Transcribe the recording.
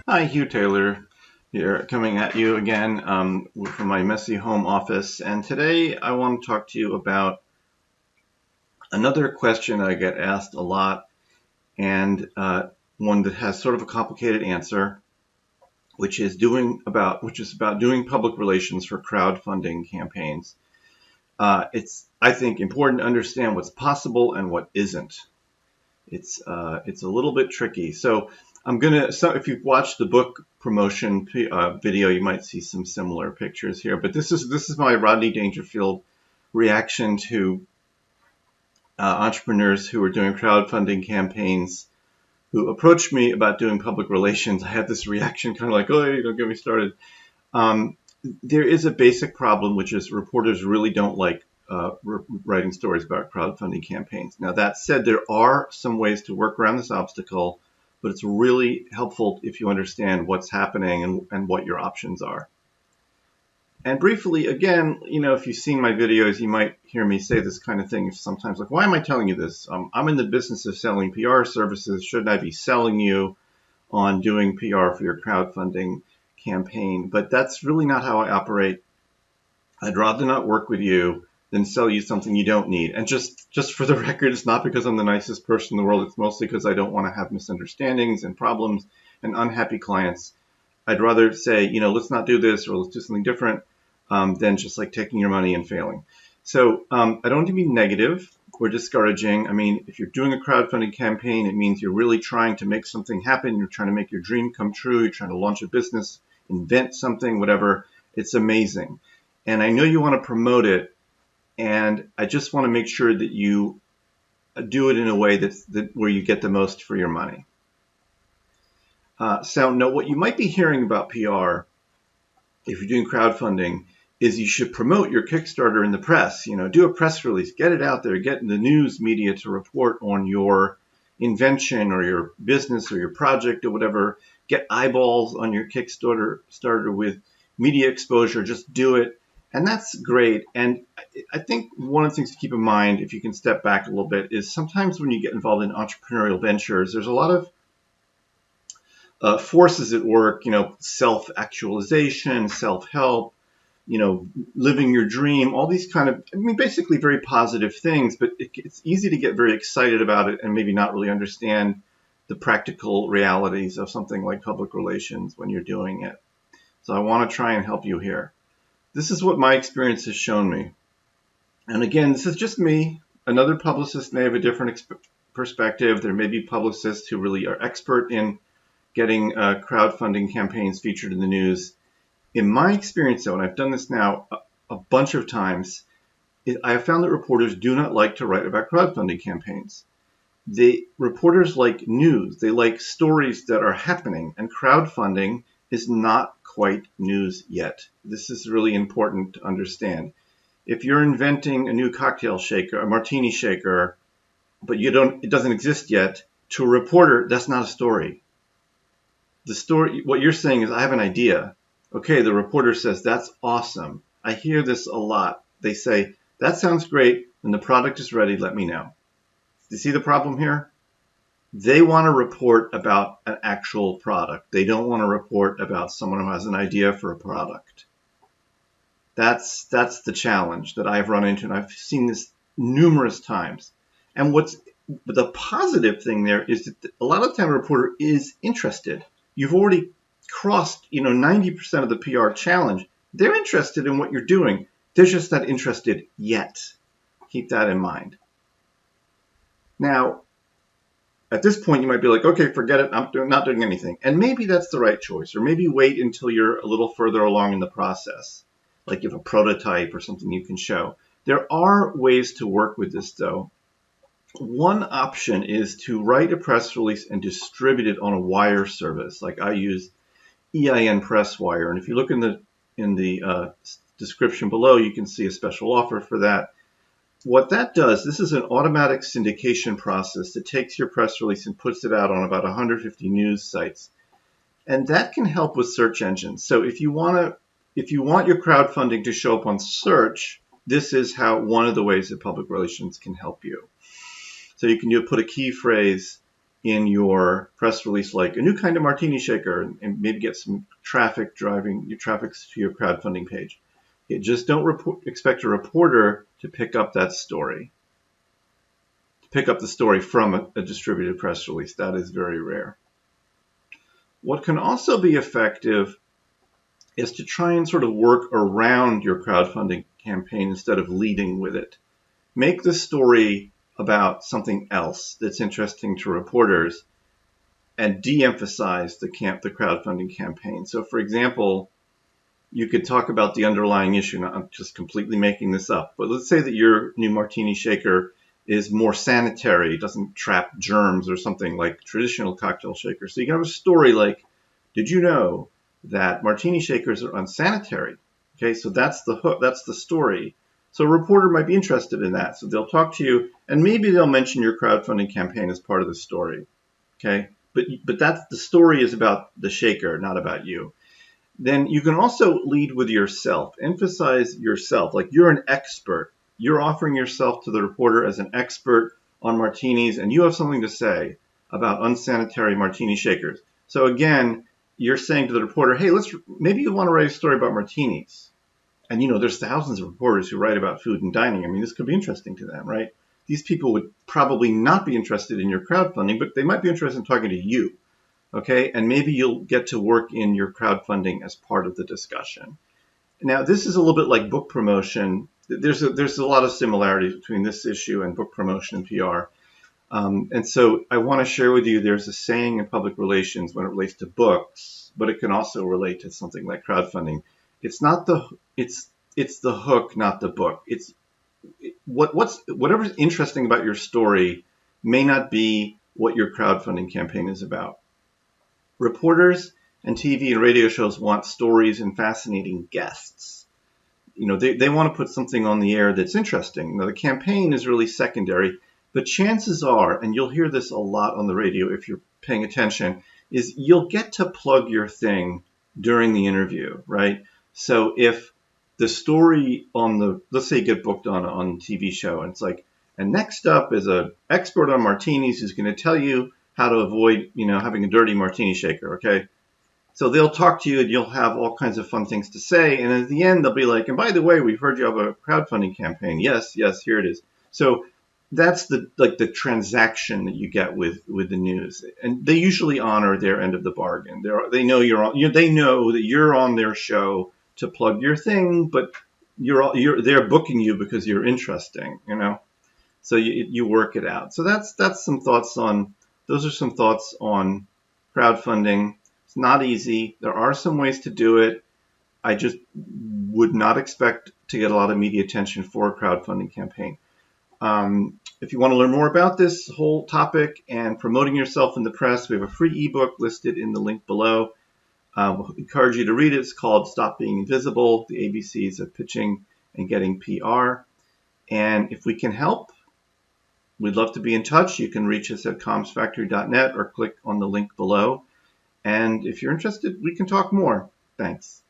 Hi, Hugh Taylor here, coming at you again from my messy home office. And today I want to talk to you about another question I get asked a lot, and one that has sort of a complicated answer, which is about doing public relations for crowdfunding campaigns. It's, I think, important to understand what's possible and what isn't. It's a little bit tricky. So if you've watched the book promotion video, you might see some similar pictures here. But this is my Rodney Dangerfield reaction to entrepreneurs who are doing crowdfunding campaigns who approached me about doing public relations. I had this reaction, kind of like, "Oh, hey, don't get me started." Um, there is a basic problem, which is reporters really don't like writing stories about crowdfunding campaigns. Now, that said, there are some ways to work around this obstacle, but it's really helpful if you understand what's happening and what your options are. And briefly, again, if you've seen my videos, you might hear me say this kind of thing sometimes, like, why am I telling you this? I'm in the business of selling PR services. Shouldn't I be selling you on doing PR for your crowdfunding campaign? But that's really not how I operate. I'd rather not work with you than sell you something you don't need. And just for the record, it's not because I'm the nicest person in the world. It's mostly because I don't want to have misunderstandings and problems and unhappy clients. I'd rather say, let's not do this or let's do something different than just like taking your money and failing. So I don't want to be negative or discouraging. I mean, if you're doing a crowdfunding campaign, it means you're really trying to make something happen. You're trying to make your dream come true. You're trying to launch a business, invent something, whatever. It's amazing. And I know you want to promote it. And I just want to make sure that you do it in a way where you get the most for your money. So now what you might be hearing about PR, if you're doing crowdfunding, is you should promote your Kickstarter in the press. Do a press release, get it out there, get the news media to report on your invention or your business or your project or whatever. Get eyeballs on your Kickstarter with media exposure. Just do it. And that's great. And I think one of the things to keep in mind, if you can step back a little bit, is sometimes when you get involved in entrepreneurial ventures, there's a lot of forces at work, self-actualization, self-help, living your dream, all these kind of, basically very positive things, but it's easy to get very excited about it and maybe not really understand the practical realities of something like public relations when you're doing it. So I want to try and help you here. This is what my experience has shown me. And again, this is just me. Another publicist may have a different perspective. There may be publicists who really are expert in getting crowdfunding campaigns featured in the news. In my experience, though, and I've done this now a bunch of times, I have found that reporters do not like to write about crowdfunding campaigns. Reporters like news. They like stories that are happening, and crowdfunding is not quite news yet. This is really important to understand. If you're inventing a new cocktail shaker, a martini shaker, but it doesn't exist yet, to a reporter, that's not a story. The story, what you're saying is, I have an idea. Okay, the reporter says, that's awesome. I hear this a lot. They say, that sounds great. When the product is ready, let me know. Do you see the problem here? They want to report about an actual product. They don't want to report about someone who has an idea for a product. That's the challenge that I've run into, and I've seen this numerous times. And the positive thing there is that a lot of the time a reporter is interested. You've already crossed, 90% of the PR challenge. They're interested in what you're doing. They're just not interested yet. Keep that in mind. Now, at this point, you might be like, okay, forget it. I'm not doing anything. And maybe that's the right choice. Or maybe wait until you're a little further along in the process, like you have a prototype or something you can show. There are ways to work with this, though. One option is to write a press release and distribute it on a wire service. Like I use EIN Presswire. And if you look in the description below, you can see a special offer for that. What that does, this is an automatic syndication process that takes your press release and puts it out on about 150 news sites. And that can help with search engines. So if you want your crowdfunding to show up on search, this is one of the ways that public relations can help you. So you can put a key phrase in your press release, like a new kind of martini shaker, and maybe get some traffic driving your traffic to your crowdfunding page. Just don't expect a reporter to pick up that story, to pick up the story from a distributed press release. That is very rare. What can also be effective is to try and sort of work around your crowdfunding campaign instead of leading with it. Make the story about something else that's interesting to reporters and de-emphasize the crowdfunding campaign. So, for example, you could talk about the underlying issue. Now, I'm just completely making this up, but let's say that your new martini shaker is more sanitary, doesn't trap germs or something like traditional cocktail shakers. So you can have a story like, did you know that martini shakers are unsanitary? Okay, so that's the hook, that's the story. So a reporter might be interested in that. So they'll talk to you, and maybe they'll mention your crowdfunding campaign as part of the story. Okay, but that's the story is about the shaker, not about you. Then you can also lead with yourself. Emphasize yourself, like you're an expert. You're offering yourself to the reporter as an expert on martinis, and you have something to say about unsanitary martini shakers. So again, you're saying to the reporter, hey, maybe you want to write a story about martinis. And there's thousands of reporters who write about food and dining. I mean, this could be interesting to them, right? These people would probably not be interested in your crowdfunding, but they might be interested in talking to you. Okay, and maybe you'll get to work in your crowdfunding as part of the discussion. Now, this is a little bit like book promotion. There's a lot of similarities between this issue and book promotion and PR. And so I want to share with you, there's a saying in public relations when it relates to books, but it can also relate to something like crowdfunding. It's the hook, not the book. Whatever's interesting about your story may not be what your crowdfunding campaign is about. Reporters and TV and radio shows want stories and fascinating guests. They want to put something on the air that's interesting. Now, the campaign is really secondary, but chances are, and you'll hear this a lot on the radio if you're paying attention, is you'll get to plug your thing during the interview, right? So if the story let's say you get booked on a TV show, and it's like, and next up is an expert on martinis who's going to tell you how to avoid, having a dirty martini shaker, okay? So they'll talk to you and you'll have all kinds of fun things to say. And at the end, they'll be like, and by the way, we've heard you have a crowdfunding campaign. Yes, here it is. So that's the transaction that you get with the news. And they usually honor their end of the bargain. They know they know that you're on their show to plug your thing, but they're booking you because you're interesting, So you work it out. So that's some thoughts on. Those are some thoughts on crowdfunding. It's not easy. There are some ways to do it. I just would not expect to get a lot of media attention for a crowdfunding campaign. If you want to learn more about this whole topic and promoting yourself in the press, we have a free ebook listed in the link below. We'll encourage you to read it. It's called Stop Being Invisible, the ABCs of Pitching and Getting PR. And if we can help, we'd love to be in touch. You can reach us at commsfactory.net or click on the link below. And if you're interested, we can talk more. Thanks.